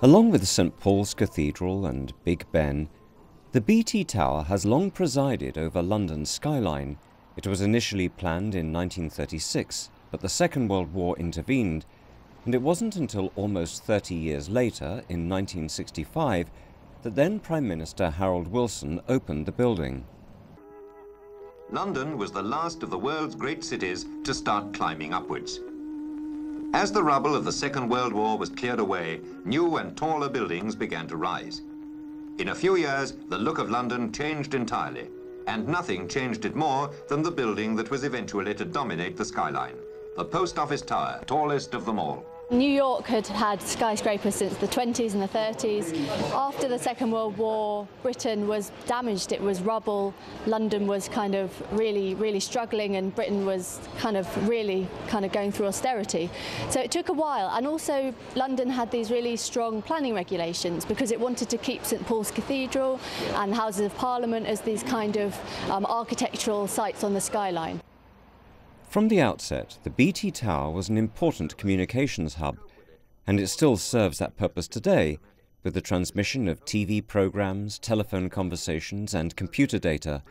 Along with St Paul's Cathedral and Big Ben, the BT Tower has long presided over London's skyline. It was initially planned in 1936, but the Second World War intervened, and it wasn't until almost 30 years later, in 1965, that then Prime Minister Harold Wilson opened the building. London was the last of the world's great cities to start climbing upwards. As the rubble of the Second World War was cleared away, new and taller buildings began to rise. In a few years, the look of London changed entirely, and nothing changed it more than the building that was eventually to dominate the skyline, the Post Office Tower, tallest of them all. New York had had skyscrapers since the 20s and the 30s. After the Second World War, Britain was damaged. It was rubble. London was kind of really struggling, and Britain was really going through austerity. So it took a while, and also London had these really strong planning regulations because it wanted to keep St Paul's Cathedral and Houses of Parliament as these kind of architectural sites on the skyline. From the outset, the BT Tower was an important communications hub, and it still serves that purpose today, with the transmission of TV programs, telephone conversations, and computer data.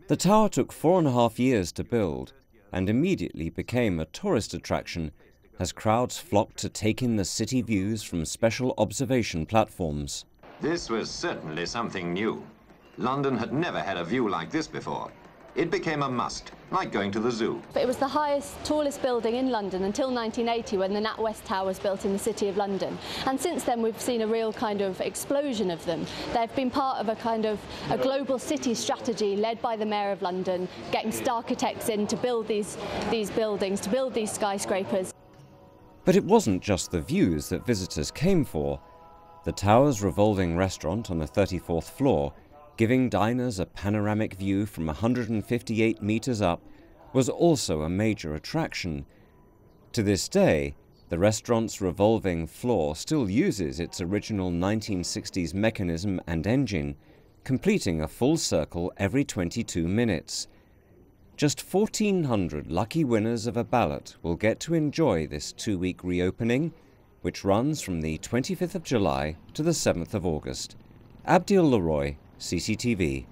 The tower took 4.5 years to build, and immediately became a tourist attraction as crowds flocked to take in the city views from special observation platforms. This was certainly something new. London had never had a view like this before. It became a must, like going to the zoo. It was the highest, tallest building in London until 1980, when the NatWest Tower was built in the City of London. And since then we've seen a real kind of explosion of them. They've been part of a global city strategy led by the Mayor of London, getting architects in to build these buildings, to build these skyscrapers. But it wasn't just the views that visitors came for. The tower's revolving restaurant on the 34th floor, giving diners a panoramic view from 158 meters up, was also a major attraction. To this day, the restaurant's revolving floor still uses its original 1960s mechanism and engine, completing a full circle every 22 minutes. Just 1,400 lucky winners of a ballot will get to enjoy this 2-week reopening, which runs from the 25th of July to the 7th of August. Abdiel Leroy, CCTV.